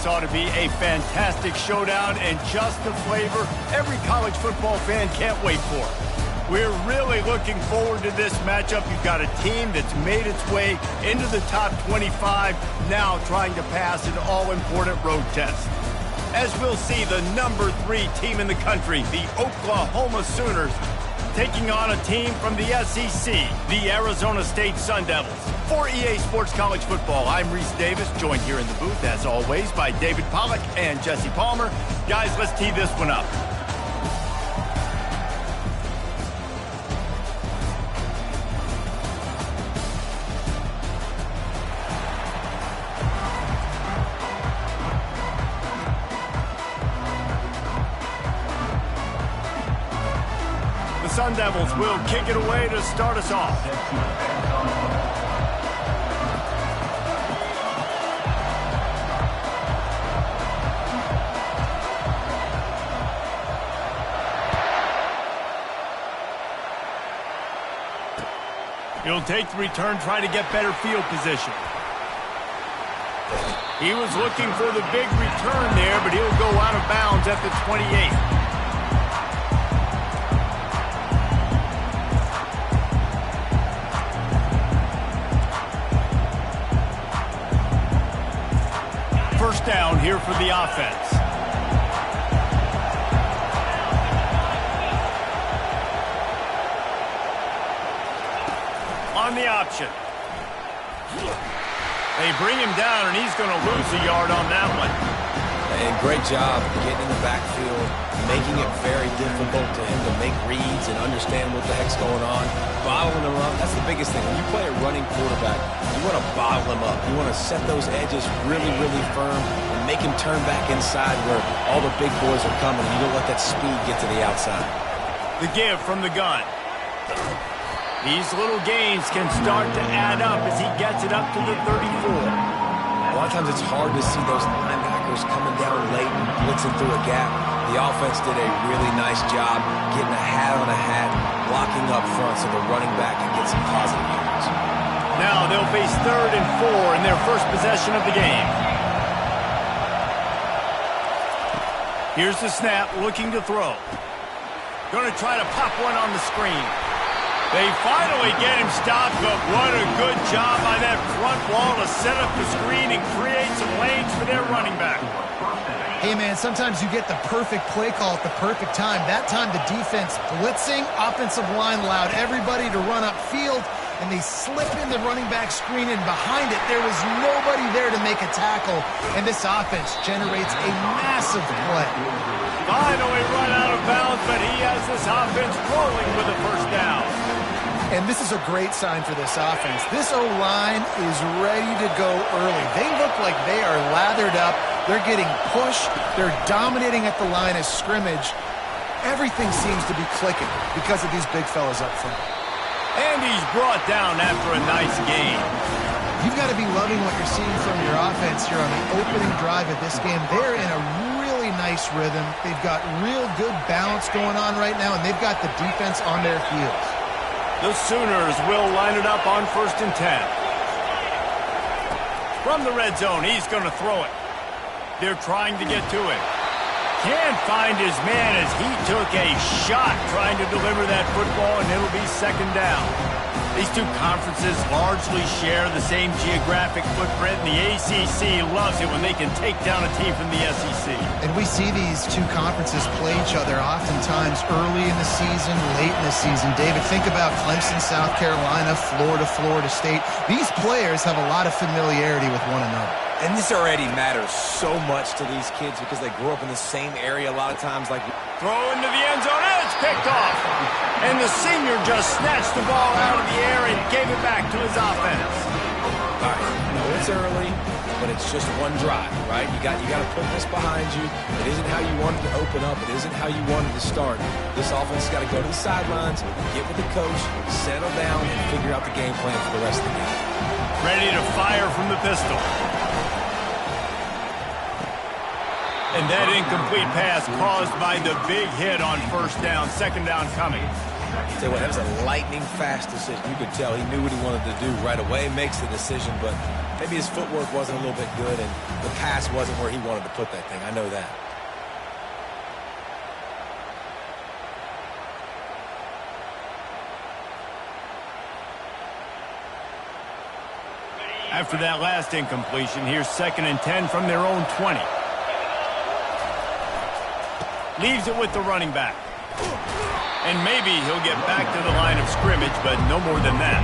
This ought to be a fantastic showdown and just the flavor every college football fan can't wait for. We're really looking forward to this matchup. You've got a team that's made its way into the top 25, now trying to pass an all-important road test. As we'll see, the number 3 team in the country, the Oklahoma Sooners, taking on a team from the SEC, the Arizona State Sun Devils. For EA Sports College Football, I'm Reese Davis, joined here in the booth, as always, by David Pollack and Jesse Palmer. Guys, let's tee this one up. The Sun Devils will kick it away to start us off. He'll take the return, try to get better field position. He was looking for the big return there, but he'll go out of bounds at the 28. First down here for the offense. On the option. They bring him down, and he's going to lose a yard on that one. And great job getting in the backfield, making it very difficult to him to make reads and understand what the heck's going on. Bottling him up, that's the biggest thing. When you play a running quarterback, you want to bottle him up. You want to set those edges really, really firm and make him turn back inside where all the big boys are coming. You don't let that speed get to the outside. The give from the gun. These little gains can start to add up as he gets it up to the 34. A lot of times it's hard to see those linebackers coming down late and blitzing through a gap. The offense did a really nice job getting a hat on a hat, blocking up front so the running back can get some positive yards. Now they'll face 3rd and 4 in their first possession of the game. Here's the snap, looking to throw. Going to try to pop one on the screen. They finally get him stopped, but what a good job by that front wall to set up the screen and create some lanes for their running back. Hey, man, sometimes you get the perfect play call at the perfect time. That time the defense blitzing, offensive line allowed everybody to run upfield, and they slip in the running back screen, and behind it there was nobody there to make a tackle, and this offense generates a massive play. Finally run out of bounds, but he has this offense rolling with a first down. And this is a great sign for this offense. This O-line is ready to go early. They look like they are lathered up. They're getting pushed. They're dominating at the line of scrimmage. Everything seems to be clicking because of these big fellas up front. And he's brought down after a nice gain. You've got to be loving what you're seeing from your offense here on the opening drive of this game. They're in a really nice rhythm. They've got real good balance going on right now, and they've got the defense on their heels. The Sooners will line it up on 1st and 10. From the red zone, he's going to throw it. They're trying to get to it. Can't find his man as he took a shot trying to deliver that football, and it'll be 2nd down. These two conferences largely share the same geographic footprint, and the ACC loves it when they can take down a team from the SEC. And we see these two conferences play each other oftentimes early in the season, late in the season. David, think about Clemson, South Carolina, Florida State. These players have a lot of familiarity with one another. And this already matters so much to these kids because they grew up in the same area a lot of times. Like throw into the end zone, and it's picked off. And the senior just snatched the ball out of the air and gave it back to his offense. All right, no, it's early, but it's just one drive, right? You got to put this behind you. It isn't how you wanted to open up. It isn't how you wanted to start. This offense has got to go to the sidelines, get with the coach, settle down, and figure out the game plan for the rest of the game. Ready to fire from the pistol. And that incomplete pass caused by the big hit on 1st down, 2nd down coming. Tell you what, that was a lightning fast decision. You could tell he knew what he wanted to do right away, makes the decision, but Maybe his footwork wasn't a little bit good, and the pass wasn't where he wanted to put that thing. I know that. After that last incompletion, here's 2nd and 10 from their own 20. Leaves it with the running back. And maybe he'll get back to the line of scrimmage, but no more than that.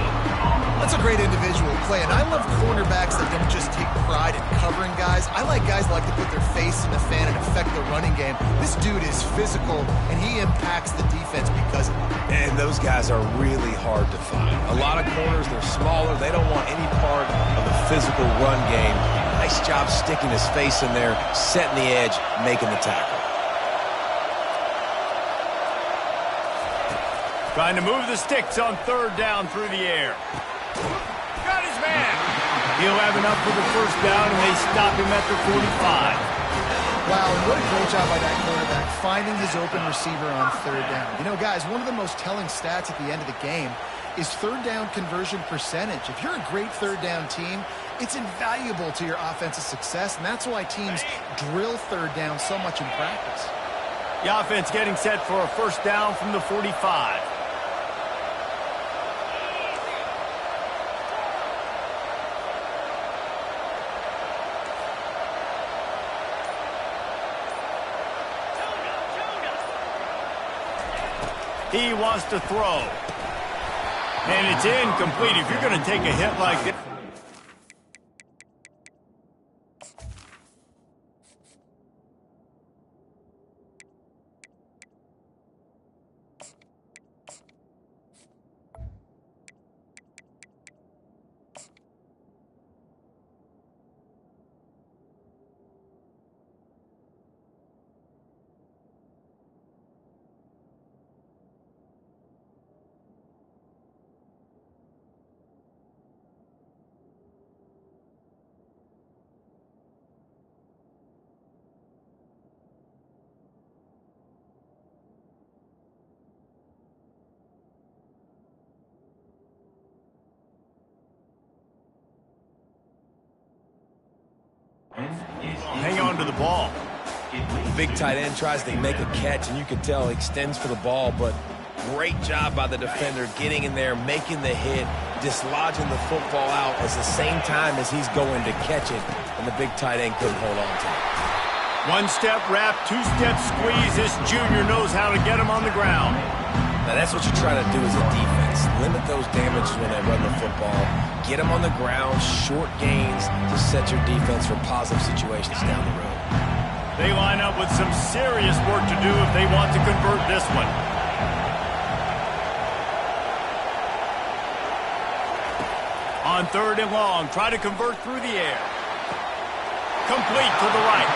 That's a great individual play, and I love cornerbacks that don't just take pride in covering guys. I like guys that like to put their face in the fan and affect the running game. This dude is physical, and he impacts the defense because of it. And those guys are really hard to find. A lot of corners, they're smaller. They don't want any part of the physical run game. Nice job sticking his face in there, setting the edge, making the tackle. Trying to move the sticks on 3rd down through the air. Got his man. He'll have enough for the 1st down, and they stop him at the 45. Wow, and what a great job by that quarterback, finding his open receiver on 3rd down. You know, guys, one of the most telling stats at the end of the game is 3rd down conversion percentage. If you're a great 3rd down team, it's invaluable to your offensive success, and that's why teams drill 3rd down so much in practice. The offense getting set for a 1st down from the 45. He wants to throw. And it's incomplete. If you're going to take a hit like this. Hang on to the ball. The big tight end tries to make a catch, and you can tell he extends for the ball, but great job by the defender getting in there, making the hit, dislodging the football out at the same time as he's going to catch it, and the big tight end couldn't hold on to it. 1-step wrap, 2-step squeeze. This junior knows how to get him on the ground. Now that's what you try to do as a defense. Limit those damages when they run the football. Get them on the ground, short gains to set your defense for positive situations down the road. They line up with some serious work to do if they want to convert this one. On 3rd and long, try to convert through the air. Complete to the right.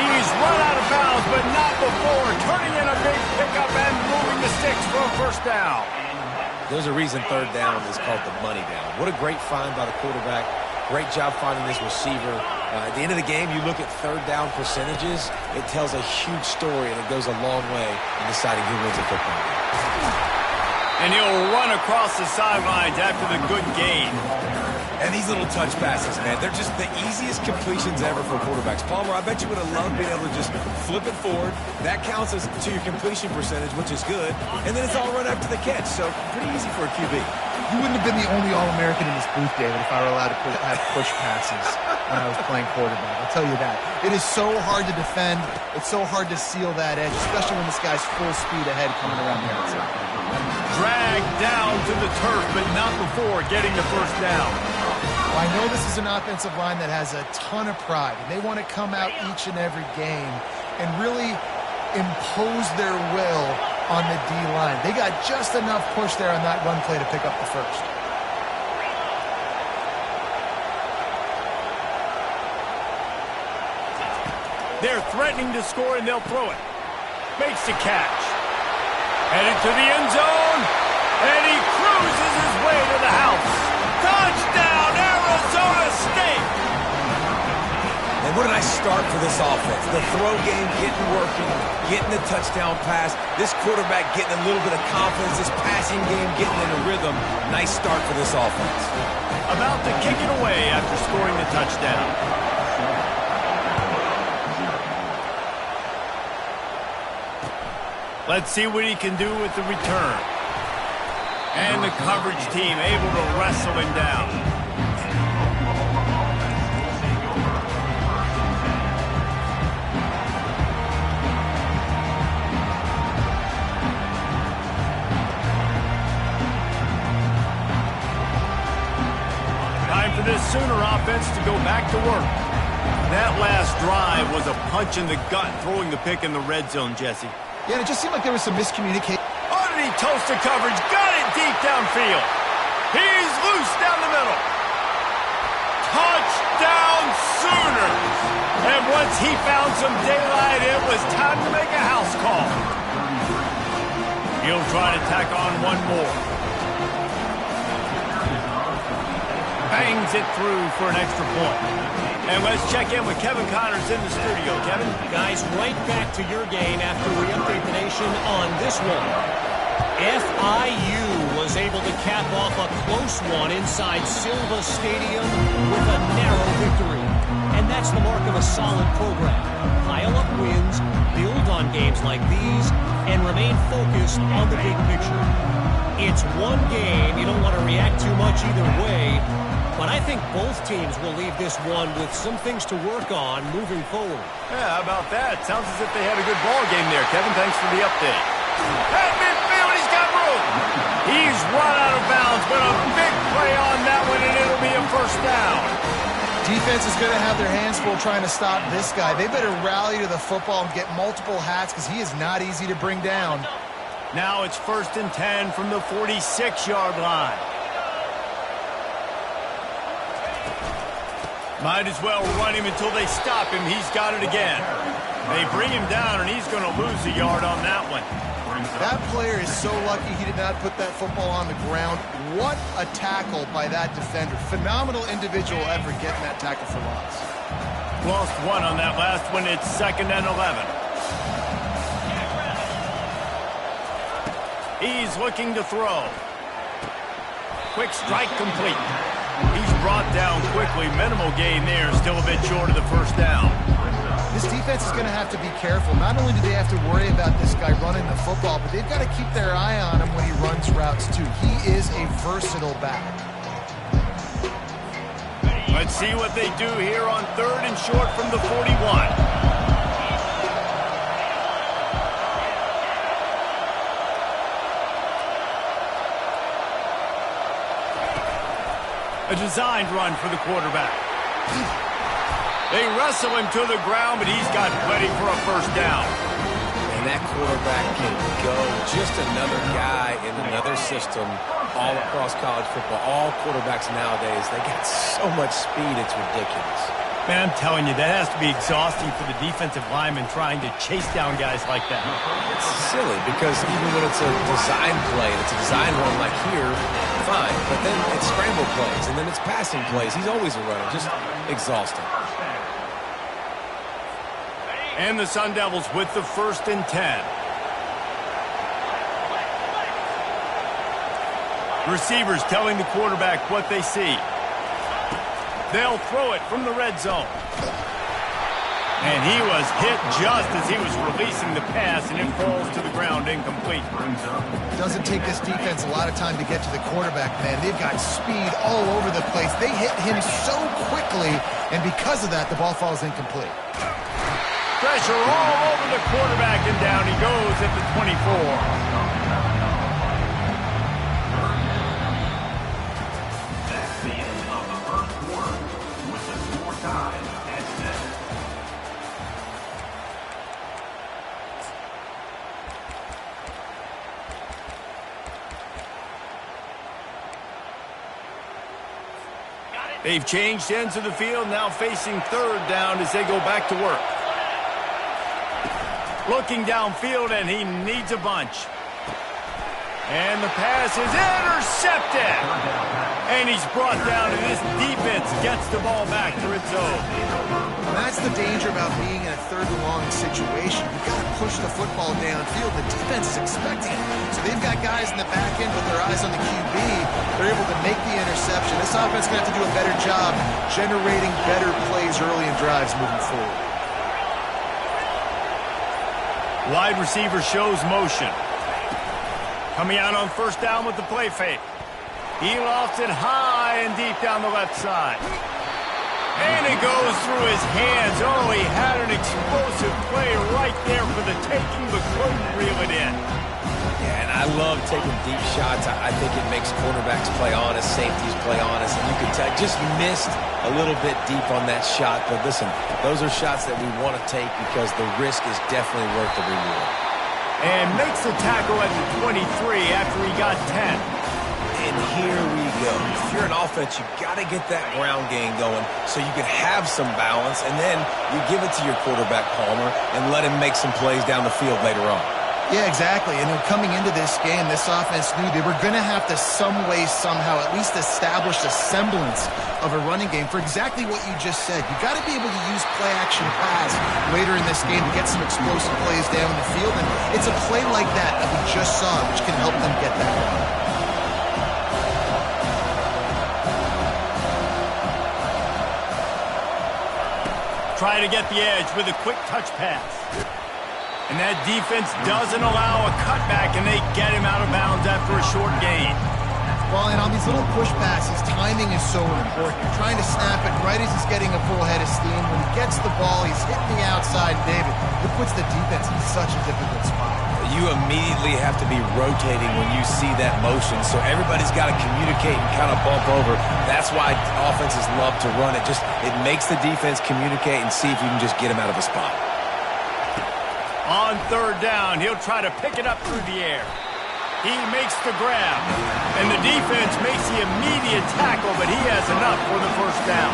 He's run out of bounds, but not before. Turning in a big pickup and moving the sticks for a 1st down. There's a reason 3rd down is called the money down. What a great find by the quarterback. Great job finding this receiver. At the end of the game, you look at 3rd down percentages. It tells a huge story, and it goes a long way in deciding who wins a football game. And he'll run across the sidelines after the good gain. And these little touch passes, man, they're just the easiest completions ever for quarterbacks. Palmer, I bet you would have loved being able to just flip it forward. That counts as to your completion percentage, which is good. And then it's all run after the catch, so pretty easy for a QB. You wouldn't have been the only All-American in this booth, David, if I were allowed to have push passes when I was playing quarterback. I'll tell you that. It is so hard to defend. It's so hard to seal that edge, especially when this guy's full speed ahead coming around the outside. Dragged down to the turf, but not before getting the 1st down. Well, I know this is an offensive line that has a ton of pride, and they want to come out each and every game and really impose their will on the D-line. They got just enough push there on that run play to pick up the 1st. They're threatening to score, and they'll throw it. Makes the catch. Headed to the end zone, and he cruises his way to the house. Touchdown, Arizona State! And what a nice start for this offense. The throw game getting working, getting the touchdown pass. This quarterback getting a little bit of confidence. This passing game getting in a rhythm. Nice start for this offense. about to kick it away after scoring the touchdown. Let's see what he can do with the return. And the coverage team able to wrestle him down. Time for this Sooner offense to go back to work. That last drive was a punch in the gut, throwing the pick in the red zone, Jesse. Yeah, and it just seemed like there was some miscommunication. Underneath toasted coverage, got it deep downfield. He's loose down the middle. Touchdown Sooners! And once he found some daylight, it was time to make a house call. He'll try to tack on one more. Bangs it through for an extra point. And let's check in with Kevin Connors in the studio. Kevin? Guys, right back to your game after we update the nation on this one. FIU was able to cap off a close one inside Silva Stadium with a narrow victory. And that's the mark of a solid program. Pile up wins, build on games like these, and remain focused on the big picture. It's one game. You don't want to react too much either way. But I think both teams will leave this one with some things to work on moving forward. Yeah, how about that? Sounds as if they had a good ball game there. Kevin, thanks for the update. At midfield, he's got room. He's run out of bounds, but a big play on that one, and it'll be a first down. Defense is going to have their hands full trying to stop this guy. They better rally to the football and get multiple hats because he is not easy to bring down. Now it's 1st and 10 from the 46-yard line. Might as well run him until they stop him. He's got it again. They bring him down, and he's going to lose a yard on that one. That player is so lucky he did not put that football on the ground. What a tackle by that defender. Phenomenal individual effort getting that tackle for loss. Lost one on that last one. It's 2nd and 11. He's looking to throw. Quick strike complete. He's brought down quickly. Minimal gain there. Still a bit short of the first down. This defense is going to have to be careful. Not only do they have to worry about this guy running the football, but they've got to keep their eye on him when he runs routes too. He is a versatile back. Let's see what they do here on 3rd and short from the 41. A designed run for the quarterback. They wrestle him to the ground, but he's got plenty for a first down. And that quarterback can go. Just another guy in another system all across college football. All quarterbacks nowadays, they got so much speed, it's ridiculous. Man, I'm telling you, that has to be exhausting for the defensive lineman trying to chase down guys like that. It's silly because even when it's a design play, and it's a design run like here, fine. But then it's scramble plays, and then it's passing plays. He's always a runner. Just exhausting. And the Sun Devils with the 1st and 10. Receivers telling the quarterback what they see. They'll throw it from the red zone. And he was hit just as he was releasing the pass, and it falls to the ground incomplete. Doesn't take this defense a lot of time to get to the quarterback, man. They've got speed all over the place. They hit him so quickly, and because of that, the ball falls incomplete. Pressure all over the quarterback, and down he goes at the 24. They've changed ends of the field, now facing 3rd down as they go back to work. Looking downfield, and he needs a bunch. And the pass is intercepted. And he's brought down, and this defense gets the ball back to its own. And that's the danger about being in a third and long situation. You've got to push the football downfield. The defense is expecting it. So they've got guys in the back end with their eyes on the QB. They're able to make the interception. This offense is going to have to do a better job generating better plays early in drives moving forward. Wide receiver shows motion. Coming out on first down with the play fake. He lofts it high and deep down the left side. And it goes through his hands. Oh, he had an explosive play right there for the taking, but couldn't reel it in. Yeah, and I love taking deep shots. I think it makes quarterbacks play honest, safeties play honest, and you can tell just missed a little bit deep on that shot. But listen, those are shots that we want to take because the risk is definitely worth the reward. And makes the tackle at the 23 after he got 10. And here we go. If you're an offense, you got to get that ground game going so you can have some balance, and then you give it to your quarterback, Palmer, and let him make some plays down the field later on. Yeah, exactly. And coming into this game, this offense knew they were going to have to some way, somehow, at least establish a semblance of a running game for exactly what you just said. You got to be able to use play-action pass later in this game to get some explosive plays down the field. And it's a play like that we just saw, which can help them get that one. Try to get the edge with a quick touch pass. And that defense doesn't allow a cutback, and they get him out of bounds after a short gain. Well, and on these little push passes, timing is so important. You're trying to snap it right as he's getting a full head of steam. When he gets the ball, he's hitting the outside, David. It puts the defense in such a difficult spot. You immediately have to be rotating when you see that motion, so everybody's got to communicate and kind of bump over. That's why offenses love to run it. It makes the defense communicate and see if you can just get him out of a spot. On third down, he'll try to pick it up through the air. He makes the grab, and the defense makes the immediate tackle, but he has enough for the first down.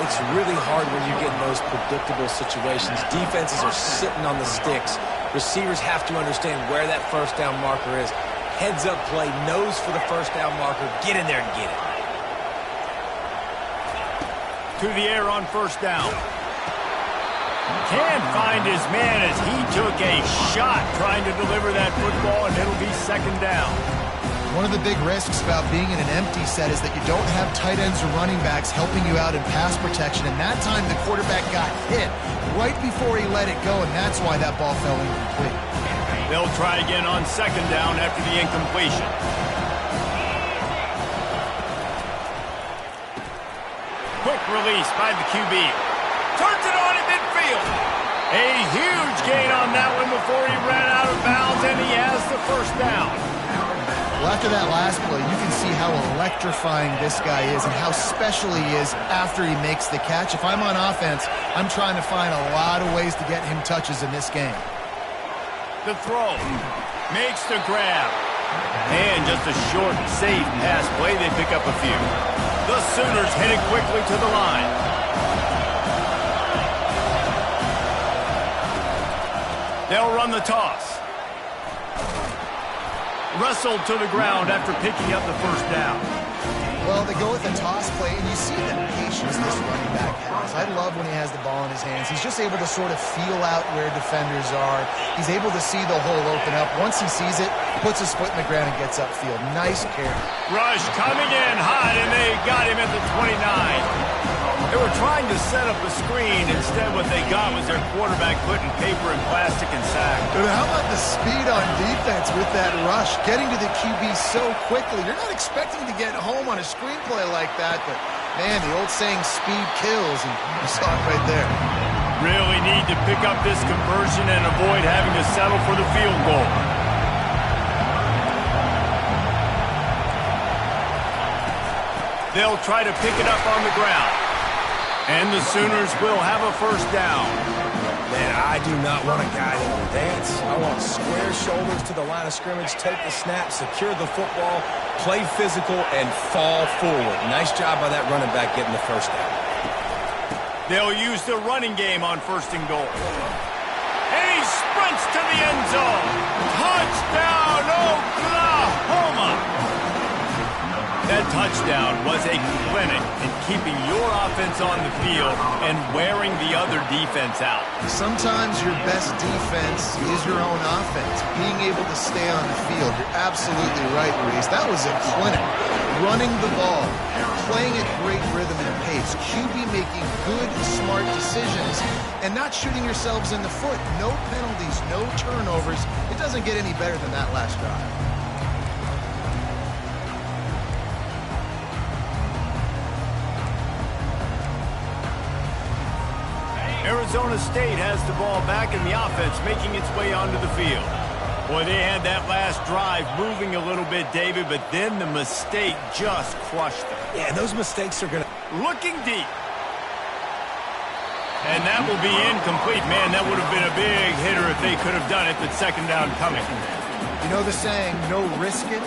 It's really hard when you get in those predictable situations. Defenses are sitting on the sticks. Receivers have to understand where that first down marker is. Heads up play, nose for the first down marker. Get in there and get it. To the air on first down. Can't find his man as he took a shot trying to deliver that football, and it'll be second down. One of the big risks about being in an empty set is that you don't have tight ends or running backs helping you out in pass protection, and that time the quarterback got hit right before he let it go, and that's why that ball fell incomplete. They'll try again on second down after the incompletion. Quick release by the QB. Turns it on in midfield. A huge gain on that one before he ran out of bounds, and he has the first down. Well, after that last play, you can see how electrifying this guy is and how special he is after he makes the catch. If I'm on offense, I'm trying to find a lot of ways to get him touches in this game. The throw. Makes the grab. And just a short, safe pass play. They pick up a few. The Sooners headed quickly to the line. They'll run the toss. Wrestled to the ground after picking up the first down. Well, they go with a toss play, and you see the patience this running back has. I love when he has the ball in his hands. He's just able to sort of feel out where defenders are. He's able to see the hole open up. Once he sees it, puts his foot in the ground and gets upfield. Nice carry. Rush coming in hot, and they got him at the 29. They were trying to set up a screen. Instead, what they got was their quarterback putting paper and plastic and sack. But how about the speed on defense with that rush? Getting to the QB so quickly. You're not expecting to get home on a screenplay like that, but, man, the old saying, speed kills, and you saw it right there. Really need to pick up this conversion and avoid having to settle for the field goal. They'll try to pick it up on the ground. And the Sooners will have a first down. Man, I do not want a guy that will dance. I want square shoulders to the line of scrimmage, take the snap, secure the football, play physical, and fall forward. Nice job by that running back getting the first down. They'll use the running game on first and goal. And he sprints to the end zone. Touchdown, Oklahoma! up. That touchdown was a clinic in keeping your offense on the field and wearing the other defense out. Sometimes your best defense is your own offense. Being able to stay on the field, you're absolutely right, Reese. That was a clinic. Running the ball, playing at great rhythm and pace, QB making good, smart decisions, and not shooting yourselves in the foot. No penalties, no turnovers. It doesn't get any better than that last drive. Arizona State has the ball back in the offense, making its way onto the field. Boy, they had that last drive moving a little bit, David, but then the mistake just crushed them. Yeah, those mistakes are going to... Looking deep. And that will be incomplete. Man, that would have been a big hitter if they could have done it, but second down coming. You know the saying, no risk it,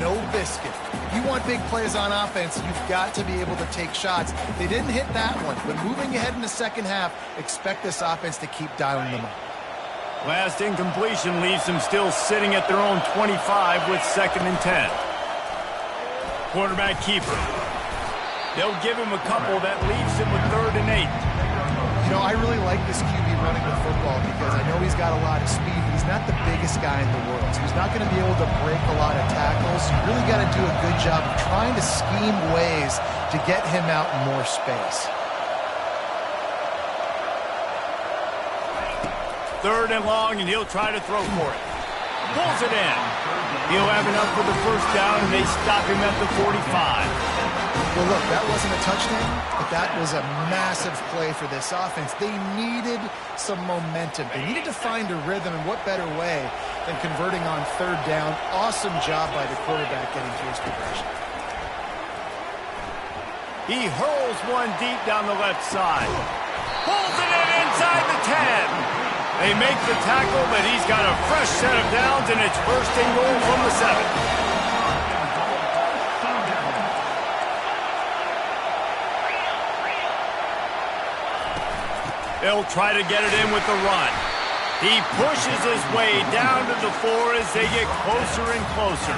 no biscuit. If you want big plays on offense, you've got to be able to take shots. They didn't hit that one, but moving ahead in the second half, expect this offense to keep dialing them up. Last incompletion leaves them still sitting at their own 25 with 2nd and 10. Quarterback keeper. They'll give him a couple that leaves him with 3rd and 8. You know, I really like this QB running the football because I know he's got a lot of speed. He's not the biggest guy in the world, so he's not going to be able to break a lot of tackles. You really got to do a good job of trying to scheme ways to get him out in more space. 3rd and long, and he'll try to throw for it. Pulls it in. He'll have enough for the 1st down, and they stop him at the 45. Well, look, that wasn't a touchdown, but that was a massive play for this offense. They needed some momentum. They needed to find a rhythm, and what better way than converting on 3rd down. Awesome job by the quarterback getting to his progression. He hurls one deep down the left side. Pulls it in inside the 10. They make the tackle, but he's got a fresh set of downs, and it's 1st and goal from the 7. They'll try to get it in with the run. He pushes his way down to the 4 as they get closer and closer.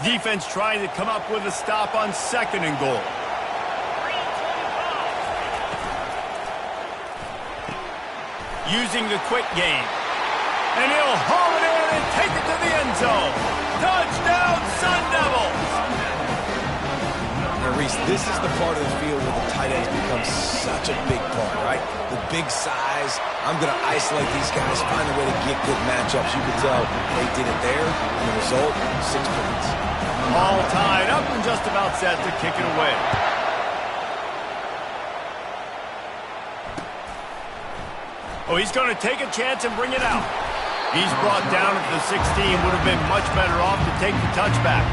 Defense trying to come up with a stop on 2nd and goal. Using the quick game. And he'll haul it in and take it to the end zone. Touchdown, Sun Devils! Now, Reese, this is the part of the field where the tight ends become such a big part, right? The big size. I'm going to isolate these guys, find a way to get good matchups. You can tell they did it there, and the result, 6 points. All tied up and just about set to kick it away. Oh, he's going to take a chance and bring it out. He's brought down at the 16. Would have been much better off to take the touchback.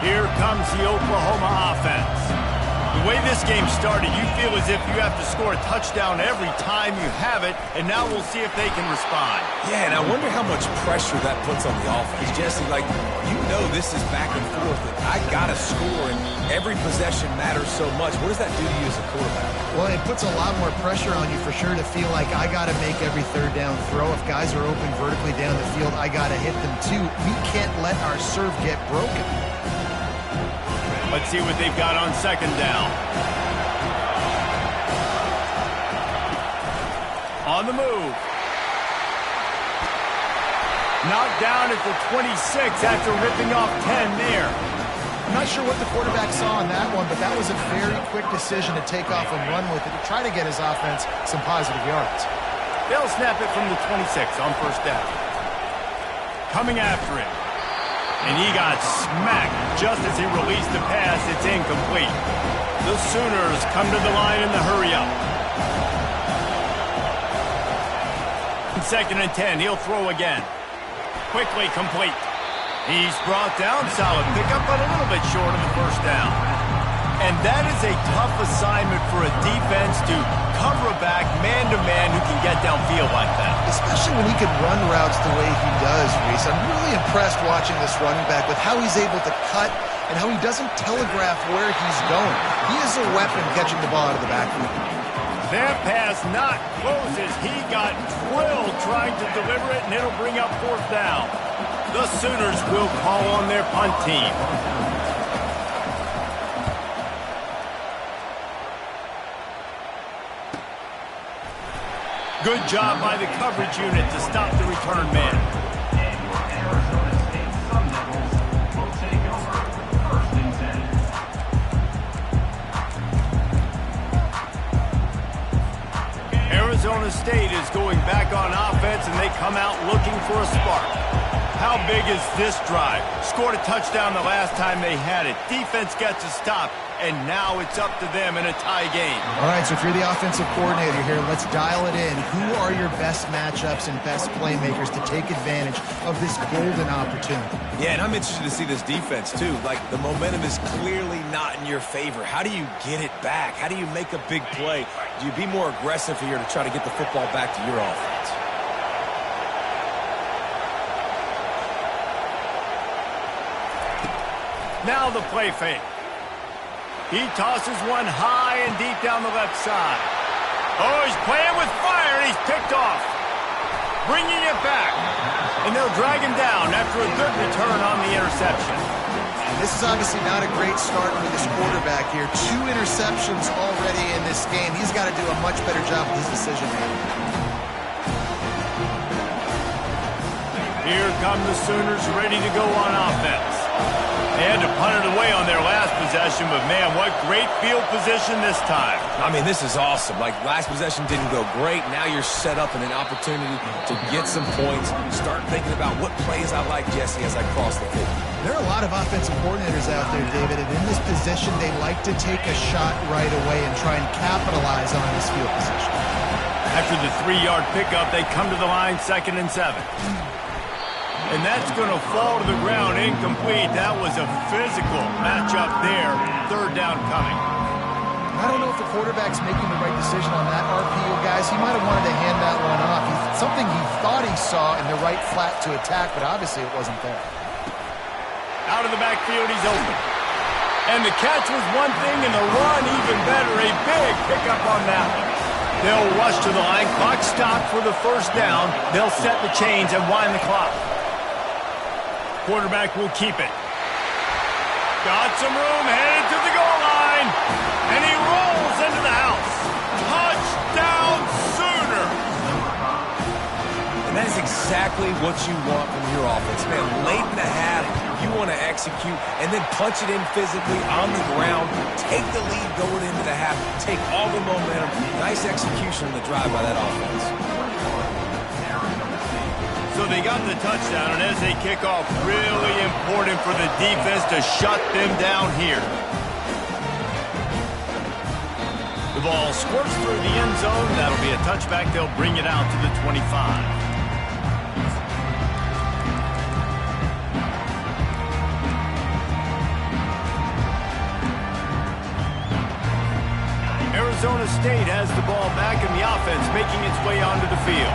Here comes the Oklahoma offense. The way this game started, you feel as if you have to score a touchdown every time you have it, and now we'll see if they can respond. Yeah, and I wonder how much pressure that puts on the offense. Jesse, like, you know this is back and forth, and I got to score, and every possession matters so much. What does that do to you as a quarterback? Well, it puts a lot more pressure on you for sure to feel like I got to make every 3rd down throw. If guys are open vertically down the field, I got to hit them too. We can't let our serve get broken. Let's see what they've got on 2nd down. On the move. Knocked down at the 26 after ripping off 10 there. I'm not sure what the quarterback saw on that one, but that was a very quick decision to take off and run with it to try to get his offense some positive yards. They'll snap it from the 26 on 1st down. Coming after it. And he got smacked just as he released the pass. It's incomplete. The Sooners come to the line in the hurry-up. 2nd and 10. He'll throw again. Quickly complete. He's brought down. Solid pickup, but a little bit short of the 1st down. And that is a tough assignment for a defense to cover a back man-to-man who can get downfield like that. Especially when he can run routes the way he does, Reese. I'm really impressed watching this running back with how he's able to cut and how he doesn't telegraph where he's going. He is a weapon catching the ball out of the backfield. That pass not closes. He got drilled trying to deliver it, and it'll bring up 4th down. The Sooners will call on their punt team. Good job by the coverage unit to stop the return man. Arizona State is going back on offense, and they come out looking for a spark. How big is this drive? Scored a touchdown the last time they had it. Defense gets a stop, and now it's up to them in a tie game. All right, so if you're the offensive coordinator here, let's dial it in. Who are your best matchups and best playmakers to take advantage of this golden opportunity? Yeah, and I'm interested to see this defense, too. Like, the momentum is clearly not in your favor. How do you get it back? How do you make a big play? Do you be more aggressive here to try to get the football back to your offense? Now the play fake. He tosses one high and deep down the left side. Oh, he's playing with fire, and he's picked off. Bringing it back. And they'll drag him down after a good return on the interception. This is obviously not a great start for this quarterback here. 2 interceptions already in this game. He's got to do a much better job with his decision-making. Here come the Sooners ready to go on offense. They had to punt it away on their last possession, but man, what great field position this time. I mean, this is awesome. Like, last possession didn't go great. Now you're set up in an opportunity to get some points. Start thinking about what plays I like, Jesse, as I cross the field. There are a lot of offensive coordinators out there, David, and in this position, they like to take a shot right away and try and capitalize on this field position. After the 3-yard pickup, they come to the line 2nd and 7. And that's going to fall to the ground incomplete. That was a physical matchup there. 3rd down coming. I don't know if the quarterback's making the right decision on that RPO, guys. He might have wanted to hand that one off. Something he thought he saw in the right flat to attack, but obviously it wasn't there. Out of the backfield, he's open. And the catch was one thing, and the run even better. A big pickup on that one. They'll rush to the line. Clock stopped for the 1st down. They'll set the chains and wind the clock. Quarterback will keep it. Got some room, headed to the goal line. And he rolls into the house. Touchdown, Sooner! And that is exactly what you want from your offense, man. Late in the half, you want to execute and then punch it in physically on the ground. Take the lead going into the half. Take all the momentum. Nice execution on the drive by that offense. So they got the touchdown, and as they kick off, really important for the defense to shut them down here. The ball squirts through the end zone. That'll be a touchback. They'll bring it out to the 25. Arizona State has the ball back, and the offense making its way onto the field.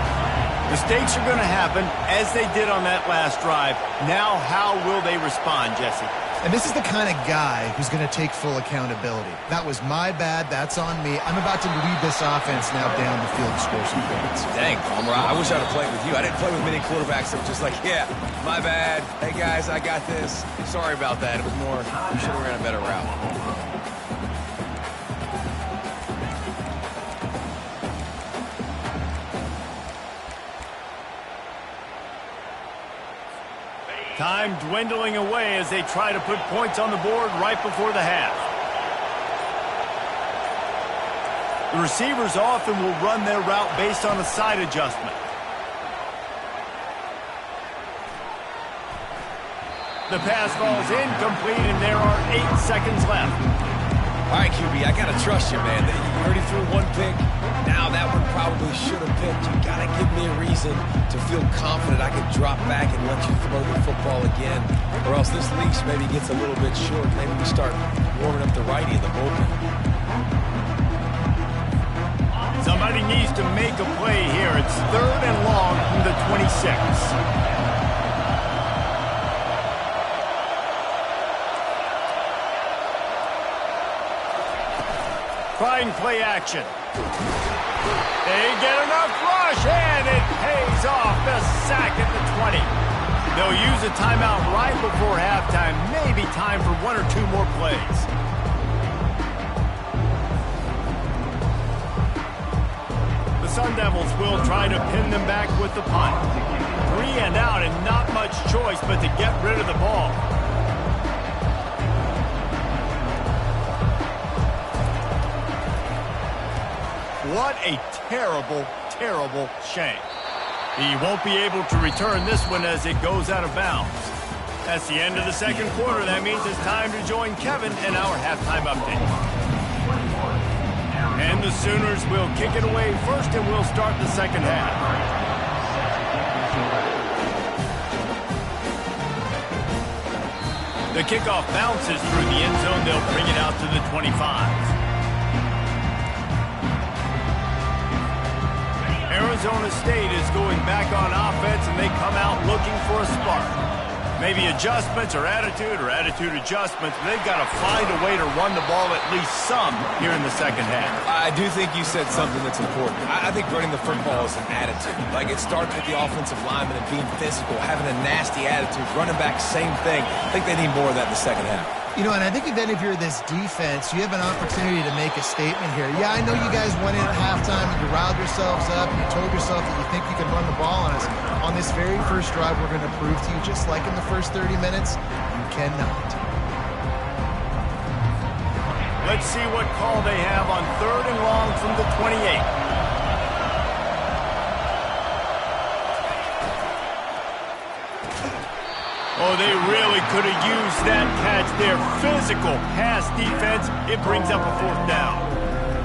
Mistakes are going to happen, as they did on that last drive. Now, how will they respond, Jesse? And this is the kind of guy who's going to take full accountability. That was my bad. That's on me. I'm about to lead this offense now down the field to score some points. Dang, Palmer, I wish I'd have played with you. I didn't play with many quarterbacks that were just like, yeah, my bad. Hey, guys, I got this. Sorry about that. It was more, we should have ran a better route. Time dwindling away as they try to put points on the board right before the half. The receivers often will run their route based on a side adjustment. The pass falls incomplete, and there are 8 seconds left. All right, QB, I got to trust you, man. You already threw one pick. Now that one probably should have picked. You got to give me a reason to feel confident I can drop back and let you throw the football again. Or else this leash maybe gets a little bit short. Maybe we start warming up the righty in the bullpen. Somebody needs to make a play here. It's 3rd and long from the 26. Trying play action. They get enough rush, and it pays off. The sack at the 20. They'll use a timeout right before halftime. Maybe time for 1 or 2 more plays. The Sun Devils will try to pin them back with the punt. 3 and out, and not much choice but to get rid of the ball. What a terrible, terrible shame. He won't be able to return this one as it goes out of bounds. That's the end of the second quarter. That means it's time to join Kevin in our halftime update. And the Sooners will kick it away first, and we'll start the second half. The kickoff bounces through the end zone. They'll bring it out to the 25. Arizona State is going back on offense, and they come out looking for a spark. Maybe adjustments or attitude adjustments. They've got to find a way to run the ball at least some here in the second half. I do think you said something that's important. I think running the football is an attitude. Like, it starts with the offensive lineman and being physical, having a nasty attitude. Running back, same thing. I think they need more of that in the second half. You know, and I think then if you're this defense, you have an opportunity to make a statement here. Yeah, I know you guys went in at halftime and you riled yourselves up and you told yourself that you think you can run the ball on us. On this very first drive, we're going to prove to you, just like in the first 30 minutes, you cannot. Let's see what call they have on 3rd and long from the 28. Oh, they really could have used that catch there. Physical pass defense. It brings up a 4th down.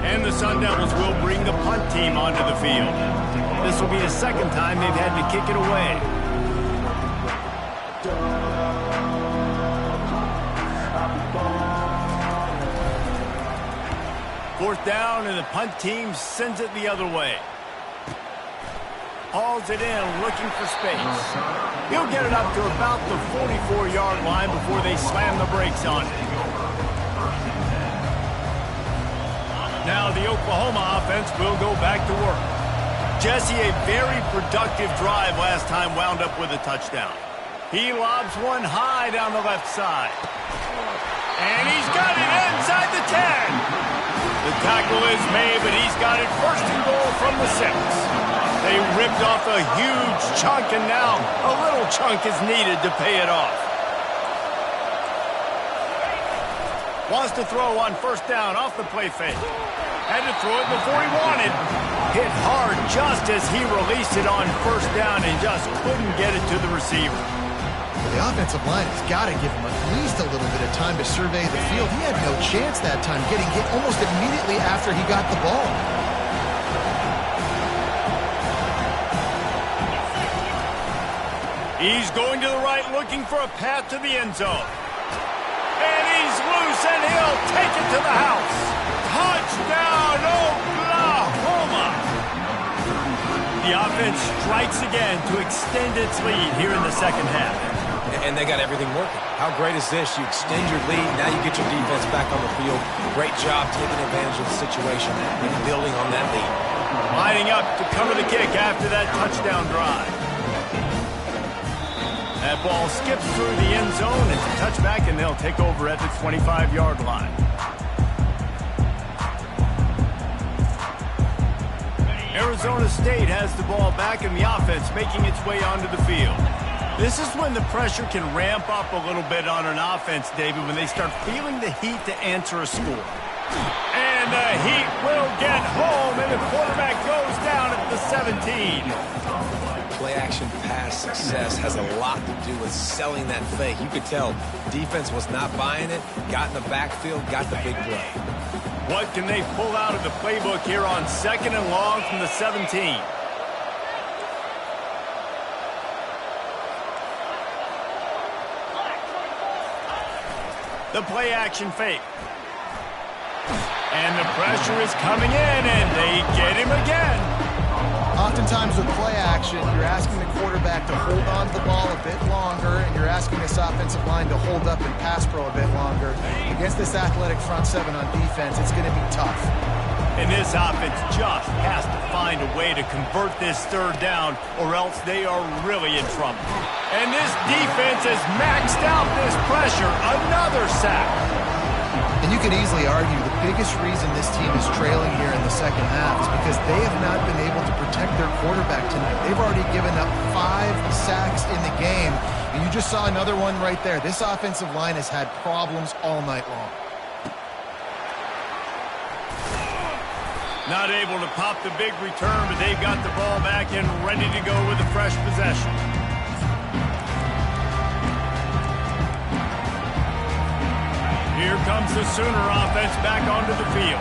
And the Sun Devils will bring the punt team onto the field. This will be the second time they've had to kick it away. Fourth down, and the punt team sends it the other way. Hauls it in, looking for space. He'll get it up to about the 44-yard line before they slam the brakes on it. Now the Oklahoma offense will go back to work. Jesse, a very productive drive last time, wound up with a touchdown. He lobs one high down the left side. And he's got it inside the 10. The tackle is made, but he's got it 1st and goal from the 6. They ripped off a huge chunk, and now a little chunk is needed to pay it off. Wants to throw on 1st down off the play fake. Had to throw it before he wanted. Hit hard just as he released it on 1st down and just couldn't get it to the receiver. The offensive line has got to give him at least a little bit of time to survey the field. He had no chance that time, getting hit almost immediately after he got the ball. He's going to the right, looking for a path to the end zone. And he's loose, and he'll take it to the house. Touchdown, Oklahoma! The offense strikes again to extend its lead here in the second half. And they got everything working. How great is this? You extend your lead, now you get your defense back on the field. Great job taking advantage of the situation and building on that lead. Lining up to cover the kick after that touchdown drive. That ball skips through the end zone. It's a touchback, and they'll take over at the 25-yard line. Arizona State has the ball back in the offense, making its way onto the field. This is when the pressure can ramp up a little bit on an offense, David, when they start feeling the heat to answer a score. And the heat will get home, and the quarterback goes down at the 17. Play-action pass success has a lot to do with selling that fake. You could tell defense was not buying it, got in the backfield, got the big play. What can they pull out of the playbook here on 2nd and long from the 17? The play action fake. And the pressure is coming in, and they get him again. Oftentimes with play action, you're asking the quarterback to hold on to the ball a bit longer, and you're asking this offensive line to hold up and pass pro a bit longer. Against this athletic front seven on defense, it's going to be tough. And this offense just has to find a way to convert this third down, or else they are really in trouble. And this defense has maxed out this pressure. Another sack. And you could easily argue the biggest reason this team is trailing here in the second half is because they have not been able to protect their quarterback tonight. They've already given up 5 sacks in the game, and you just saw another one right there. This offensive line has had problems all night long. Not able to pop the big return, but they've got the ball back and ready to go with a fresh possession. Here comes the Sooner offense back onto the field.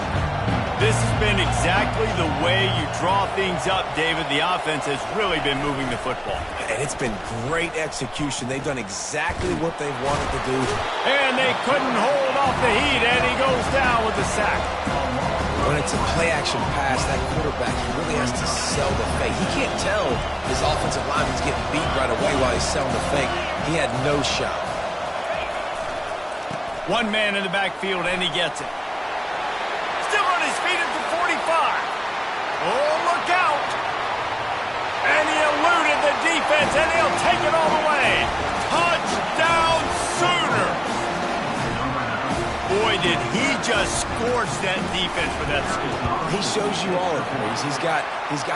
This has been exactly the way you draw things up, David. The offense has really been moving the football. And it's been great execution. They've done exactly what they've wanted to do. And they couldn't hold off the heat, and he goes down with the sack. When it's a play-action pass, that quarterback, he really has to sell the fake. He can't tell his offensive lineman's getting beat right away while he's selling the fake. He had no shot. One man in the backfield, and he gets it. Still on his feet at the 45. Oh, look out. And he eluded the defense, and he'll take it all the way. Touchdown, Sooner. Boy, did he just scorch that defense for that school. He shows you all it, boys. He's got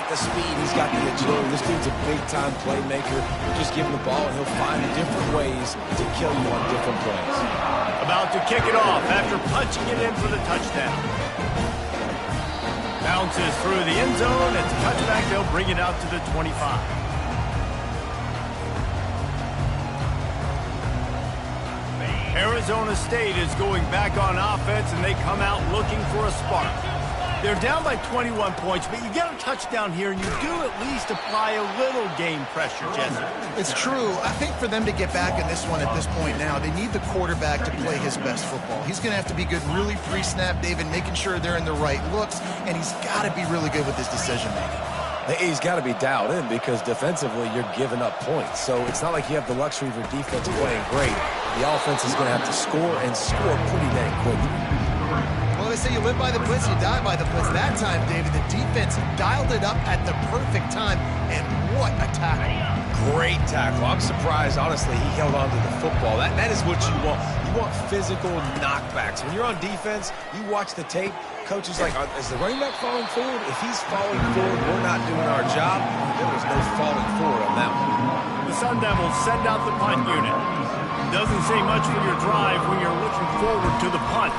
the speed, he's got the agility. This dude's a big-time playmaker. Just give him the ball, and he'll find different ways to kill you on different plays. About to kick it off after punching it in for the touchdown. Bounces through the end zone. It's a touchback. They'll bring it out to the 25. Arizona State is going back on offense, and they come out looking for a spark. They're down by 21 points, but you get a touchdown here, and you do at least apply a little game pressure, Jesse. It's true. I think for them to get back in this one at this point now, they need the quarterback to play his best football. He's going to have to be good really pre-snap, David, making sure they're in the right looks, and he's got to be really good with his decision-making. He's got to be dialed in because defensively you're giving up points. So it's not like you have the luxury of your defense playing great. The offense is going to have to score and score pretty dang quickly. Well, they say you live by the blitz, you die by the blitz. That time, David, the defense dialed it up at the perfect time, and what a tackle. Great tackle. I'm surprised, honestly, he held on to the football. That is what you want. You want physical knockbacks. When you're on defense, you watch the tape, coach is like, is the running back falling forward? If he's falling forward, we're not doing our job. There was no falling forward on that one. The Sun Devils send out the punt unit. Doesn't say much for your drive when you're looking forward to the punt.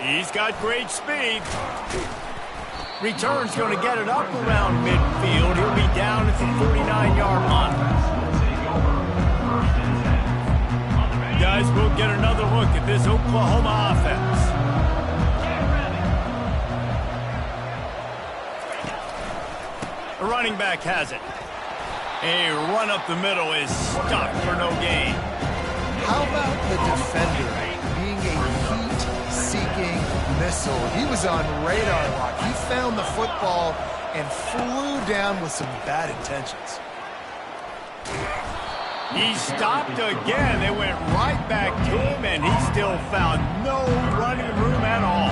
He's got great speed. Return's going to get it up around midfield. He'll be down at the 49-yard line. Guys, we'll get another look at this Oklahoma offense. The running back has it. A run up the middle is stopped for no gain. How about the defender being a heat-seeking missile? He was on radar lock. He found the football and flew down with some bad intentions. He stopped again. They went right back to him, and he still found no running room at all.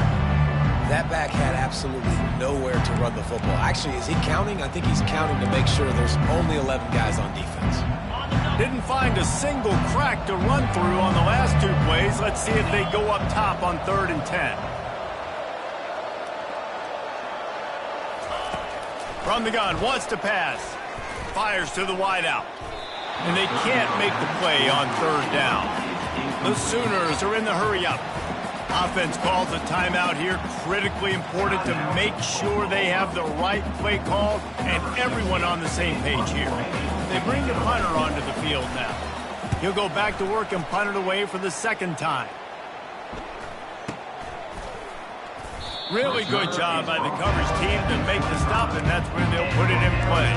That back had absolutely nowhere to run the football. Actually, is he counting? I think he's counting to make sure there's only 11 guys on defense. Didn't find a single crack to run through on the last 2 plays. Let's see if they go up top on 3rd and 10. From the gun, wants to pass. Fires to the wideout. And they can't make the play on 3rd down. The Sooners are in the hurry-up. Offense calls a timeout here. Critically important to make sure they have the right play call and everyone on the same page here. They bring the punter onto the field now. He'll go back to work and punt it away for the 2nd time. Really good job by the coverage team to make the stop, and that's where they'll put it in play.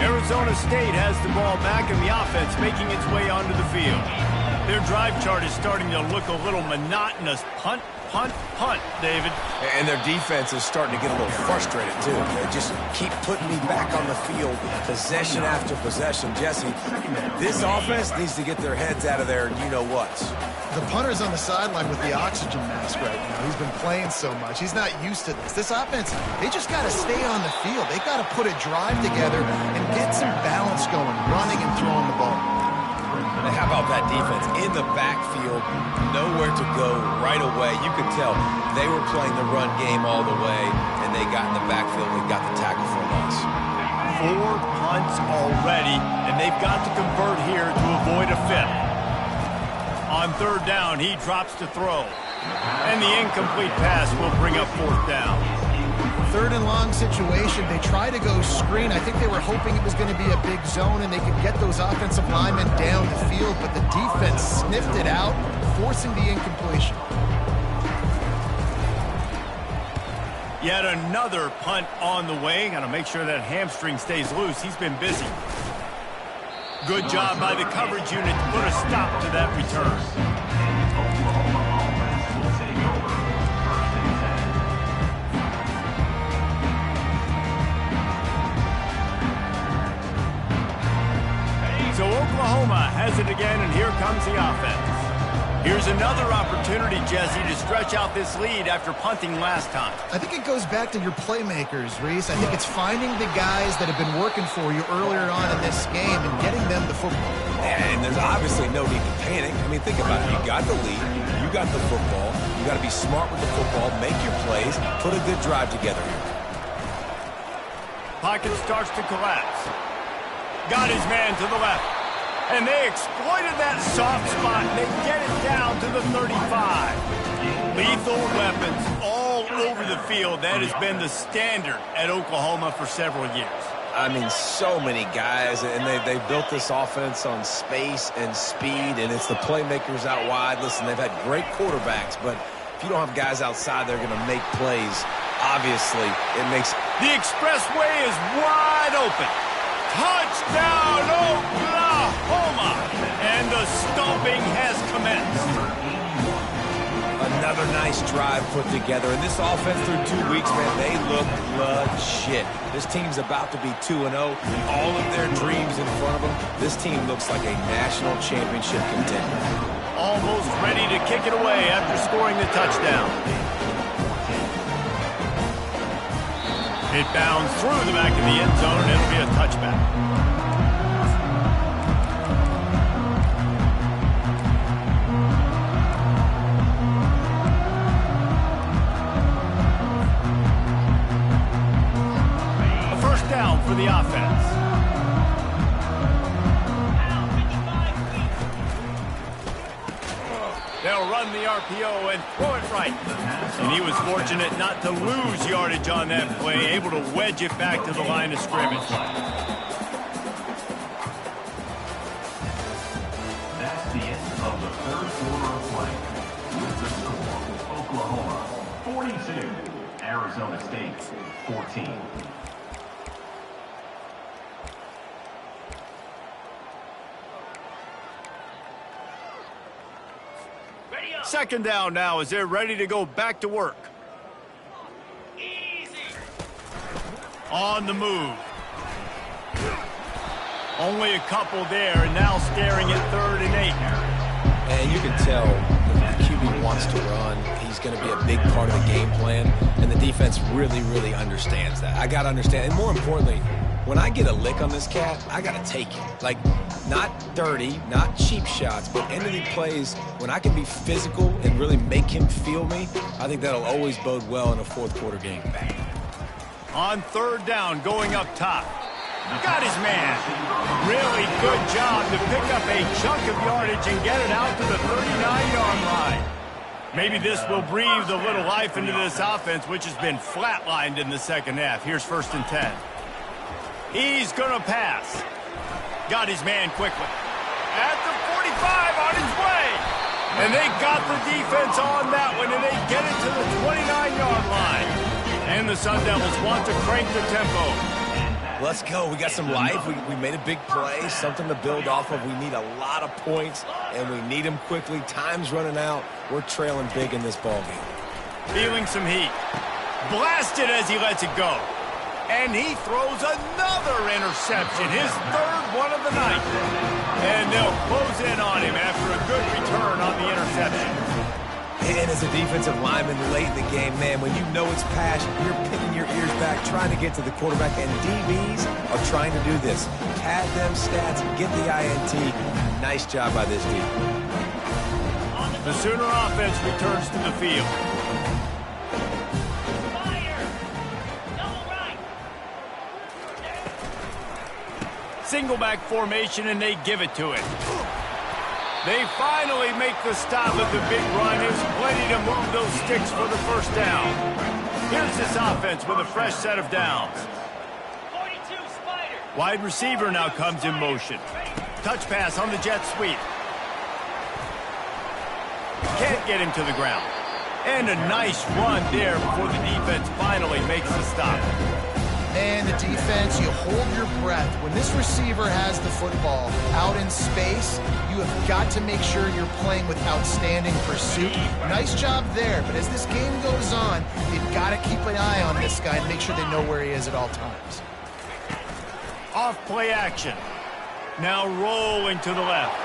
Arizona State has the ball back and the offense making its way onto the field. Their drive chart is starting to look a little monotonous. Punt, punt, punt, David. And their defense is starting to get a little frustrated, too. They just keep putting me back on the field, possession after possession. Jesse, this offense needs to get their heads out of their you-know-whats. The punter's on the sideline with the oxygen mask right now. He's been playing so much. He's not used to this. This offense, they just got to stay on the field. They got to put a drive together and get some balance going, running and throwing the ball. And how about that defense? In the backfield, nowhere to go right away. You could tell they were playing the run game all the way, and they got in the backfield and got the tackle for a loss. 4 punts already, and they've got to convert here to avoid a fifth. On 3rd down, he drops to throw. And the incomplete pass will bring up 4th down. 3rd and long situation. They try to go screen. I think they were hoping it was going to be a big zone and they could get those offensive linemen down the field, but the defense sniffed it out, forcing the incompletion. Yet another punt on the way. Got to make sure that hamstring stays loose. He's been busy. Good job by the coverage unit to put a stop to that return. So Oklahoma has it again, and here comes the offense. Here's another opportunity, Jesse, to stretch out this lead after punting last time. I think it goes back to your playmakers, Reese. I think it's finding the guys that have been working for you earlier on in this game and getting them the football. And there's obviously no need to panic. I mean, think about it. You got the lead. You got the football. You got to be smart with the football, make your plays, put a good drive together here. Pocket starts to collapse. Got his man to the left. And they exploited that soft spot. They get it down to the 35. Lethal weapons all over the field. That has been the standard at Oklahoma for several years. I mean, so many guys, and they built this offense on space and speed, and it's the playmakers out wide. Listen, they've had great quarterbacks, but if you don't have guys outside that are going to make plays, obviously it makes... The expressway is wide open. Touchdown, Oklahoma! And the stomping has commenced. Another nice drive put together. And this offense through 2 weeks, man, they look legit. This team's about to be 2-0. All of their dreams in front of them. This team looks like a national championship contender. Almost ready to kick it away after scoring the touchdown. It bounds through the back of the end zone, and it'll be a touchback. A first down for the offense. They'll run the RPO and throw it right. And he was fortunate not to lose yardage on that play, able to wedge it back to the line of scrimmage. That's the end of the 3rd quarter of play. With the score, Oklahoma 42, Arizona State 14. Second down now as they're ready to go back to work. Easy. On the move. Only a couple there, and now staring at 3rd and 8. And you can tell the QB wants to run. He's going to be a big part of the game plan, and the defense really, really understands that. I got to understand, and more importantly, when I get a lick on this cat, I got to take it. Like, not dirty, not cheap shots, but end of the plays, when I can be physical and really make him feel me, I think that'll always bode well in a 4th quarter game. On 3rd down, going up top. Got his man. Really good job to pick up a chunk of yardage and get it out to the 39-yard line. Maybe this will breathe a little life into this offense, which has been flatlined in the second half. Here's 1st and 10. He's going to pass. Got his man quickly. At the 45, on his way. And they got the defense on that one, and they get it to the 29-yard line. And the Sun Devils want to crank the tempo. Let's go. We got some life. We made a big play, something to build off of. We need a lot of points, and we need them quickly. Time's running out. We're trailing big in this ballgame. Feeling some heat. Blasted as he lets it go. And he throws another interception, his third one of the night. And they'll close in on him after a good return on the interception. And as a defensive lineman late in the game, man, when you know it's pass, you're pinning your ears back, trying to get to the quarterback, and DBs are trying to do this. Pad them stats, get the INT. Nice job by this team. The Sooner offense returns to the field. Single back formation, and they give it to it. They finally make the stop with the big run. There's plenty to move those sticks for the first down. Here's this offense with a fresh set of downs. 42 Spider. Wide receiver now comes in motion. Touch pass on the jet sweep. Can't get him to the ground. And a nice run there before the defense finally makes the stop. And the defense, you hold your breath. When this receiver has the football out in space, you have got to make sure you're playing with outstanding pursuit. Nice job there, but as this game goes on, they've got to keep an eye on this guy and make sure they know where he is at all times. Off play action. Now rolling to the left.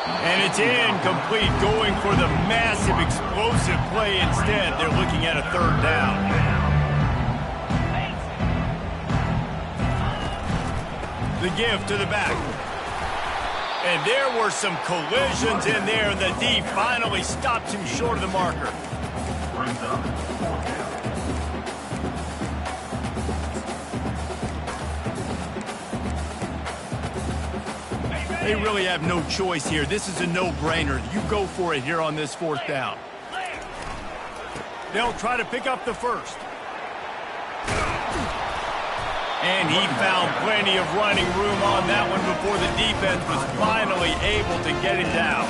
And it's incomplete, going for the massive explosive play instead. They're looking at a third down. The give to the back. And there were some collisions in there, and the D finally stops him short of the marker. Brings up 4th down. They really have no choice here. This is a no-brainer. You go for it here on this 4th down. They'll try to pick up the first. And he found plenty of running room on that one before the defense was finally able to get him down.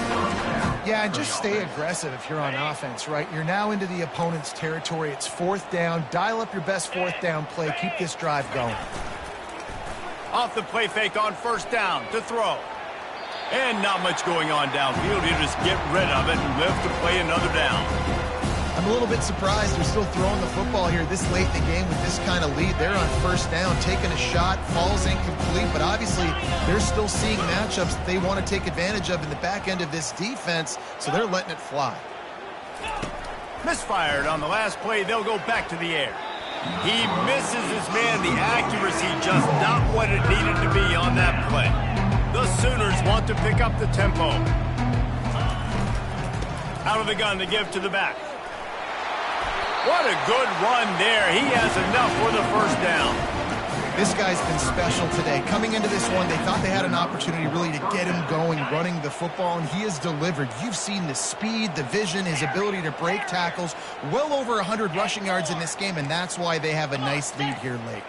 Yeah, and just stay aggressive if you're on offense, right? You're now into the opponent's territory. It's 4th down. Dial up your best 4th down play. Keep this drive going. Off the play fake on 1st down to throw. And not much going on downfield. He'll just get rid of it and live to play another down. I'm a little bit surprised they're still throwing the football here this late in the game with this kind of lead. They're on 1st down, taking a shot, falls incomplete, but obviously they're still seeing matchups that they want to take advantage of in the back end of this defense, so they're letting it fly. Misfired on the last play. They'll go back to the air. He misses his man. The accuracy just not what it needed to be on that play. The Sooners want to pick up the tempo. Out of the gun, the give to the back. What a good run there. He has enough for the 1st down. This guy's been special today. Coming into this one, they thought they had an opportunity really to get him going, running the football, and he has delivered. You've seen the speed, the vision, his ability to break tackles. Well over 100 rushing yards in this game, and that's why they have a nice lead here late.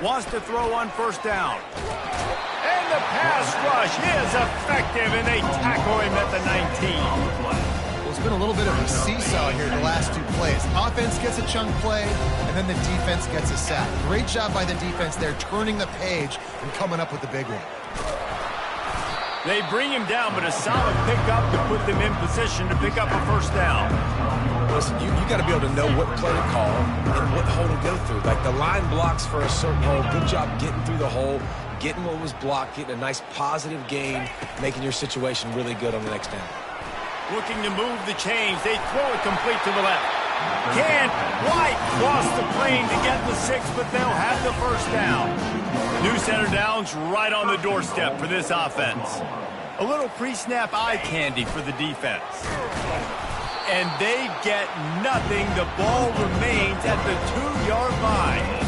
Wants to throw on 1st down. And the pass rush is effective, and they tackle him at the 19. Well, it's been a little bit of a seesaw here the last 2 plays. Offense gets a chunk play, and then the defense gets a sack. Great job by the defense there, turning the page and coming up with the big one. They bring him down, but a solid pickup to put them in position to pick up a 1st down. Listen, you got to be able to know what play to call and what hole to go through. Like the line blocks for a certain hole. Good job getting through the hole, getting what was blocked, getting a nice positive gain, making your situation really good on the next down. Looking to move the chains. They throw it complete to the left. Can't quite cross the plane to get the 6, but they'll have the 1st down. New set of downs right on the doorstep for this offense. A little pre-snap eye candy for the defense. And they get nothing. The ball remains at the 2-yard line.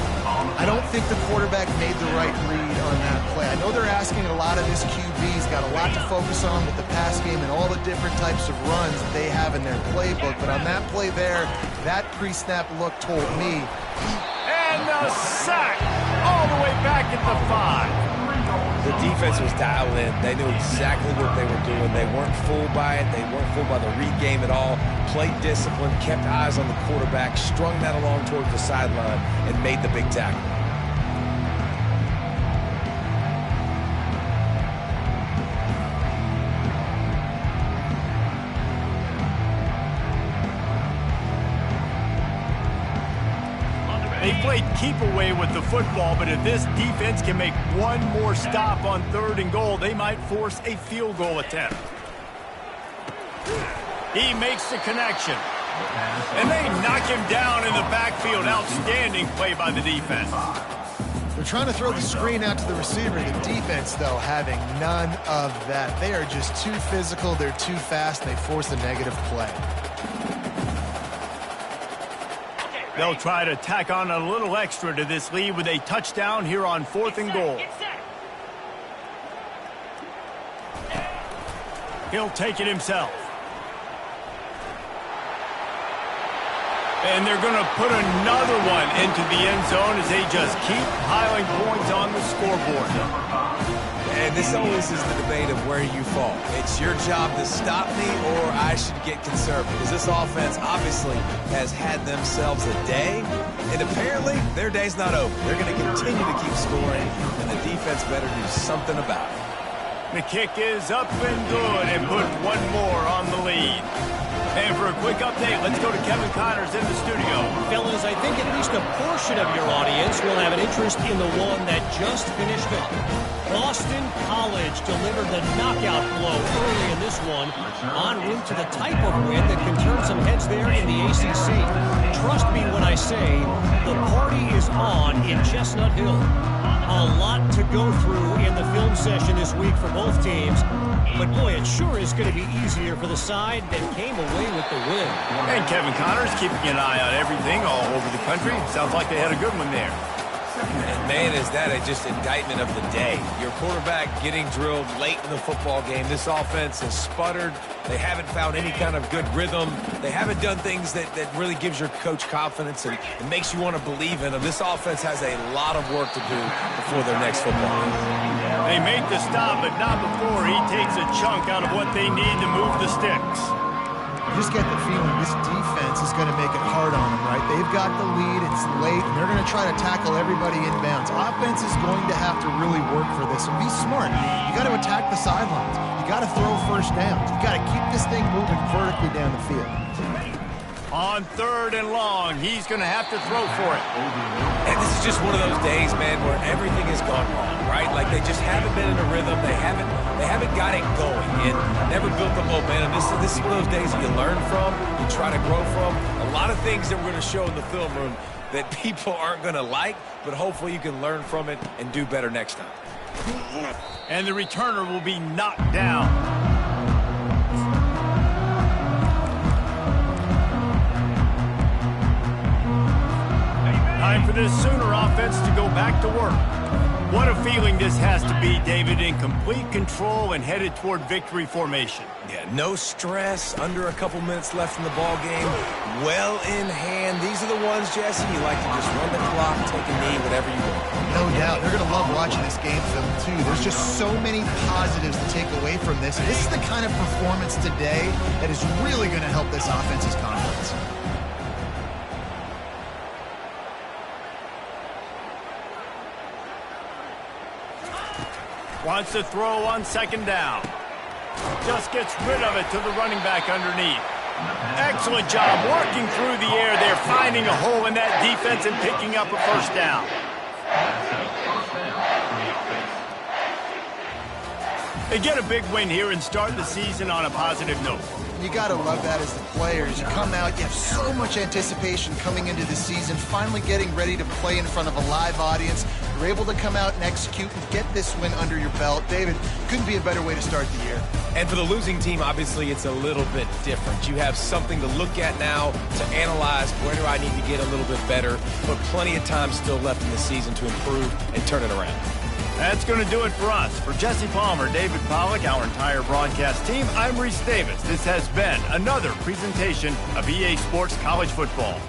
I don't think the quarterback made the right read on that play. I know they're asking a lot of this QB. He's got a lot to focus on with the pass game and all the different types of runs that they have in their playbook. But on that play there, that pre-snap look told me. And the sack all the way back at the 5. The defense was dialed in. They knew exactly what they were doing. They weren't fooled by it. They weren't fooled by the read game at all. Played discipline, kept eyes on the quarterback, strung that along towards the sideline, and made the big tackle. They played keep away with the football, but if this defense can make one more stop on 3rd and goal, they might force a field goal attempt. He makes the connection. And they knock him down in the backfield. Outstanding play by the defense. They're trying to throw the screen out to the receiver. The defense, though, having none of that. They are just too physical. They're too fast. They force a negative play. They'll try to tack on a little extra to this lead with a touchdown here on 4th and goal. He'll take it himself. And they're going to put another one into the end zone as they just keep piling points on the scoreboard. And this always is the debate of where you fall. It's your job to stop me or I should get concerned, because this offense obviously has had themselves a day, and apparently their day's not over. They're going to continue to keep scoring, and the defense better do something about it. The kick is up and good and put one more on the lead. And for a quick update, let's go to Kevin Connors in the studio. Fellas, I think at least a portion of your audience will have an interest in the one that just finished up. Boston College delivered the knockout blow early in this one, en route to the type of win that can turn some heads there in the ACC. Trust me when I say the party is on in Chestnut Hill. A lot to go through in the film session this week for both teams. But boy, it sure is going to be easier for the side that came away with the win. And Kevin Connors keeping an eye on everything all over the country. Sounds like they had a good one there. And man, is that just indictment of the day. Your quarterback getting drilled late in the football game. This offense has sputtered. They haven't found any kind of good rhythm. They haven't done things that really gives your coach confidence and makes you want to believe in them. This offense has a lot of work to do before their next football game. They make the stop, but not before he takes a chunk out of what they need to move the sticks. You just get the feeling this defense is going to make it hard on them, right? They've got the lead, it's late, and they're going to try to tackle everybody inbounds. Offense is going to have to really work for this and be smart. You got to attack the sidelines. You got to throw first downs. You got to keep this thing moving vertically down the field. On 3rd and long, he's going to have to throw for it. And this is just one of those days, man, where everything has gone wrong, right? Like they just haven't been in a rhythm. They haven't got it going and never built the momentum. This is one of those days that you learn from, you try to grow from. A lot of things that we're going to show in the film room that people aren't going to like, but hopefully you can learn from it and do better next time. And the returner will be knocked down. Time for this Sooner offense to go back to work. What a feeling this has to be, David, in complete control and headed toward victory formation. Yeah, no stress, under a couple minutes left in the ball game, well in hand. These are the ones, Jesse, you like to just run the clock, take a knee, whatever you want. No doubt. They're going to love watching this game film, too. There's just so many positives to take away from this. And this is the kind of performance today that is really going to help this offense's confidence. Wants to throw on 2nd down. Just gets rid of it to the running back underneath. Excellent job working through the air there, finding a hole in that defense and picking up a first down. They get a big win here and start the season on a positive note. You got to love that as the players. You come out, you have so much anticipation coming into the season, finally getting ready to play in front of a live audience. You're able to come out and execute and get this win under your belt. David, couldn't be a better way to start the year. And for the losing team, obviously, it's a little bit different. You have something to look at now, to analyze where do I need to get a little bit better, but plenty of time still left in the season to improve and turn it around. That's going to do it for us. For Jesse Palmer, David Pollack, our entire broadcast team, I'm Reese Davis. This has been another presentation of EA Sports College Football.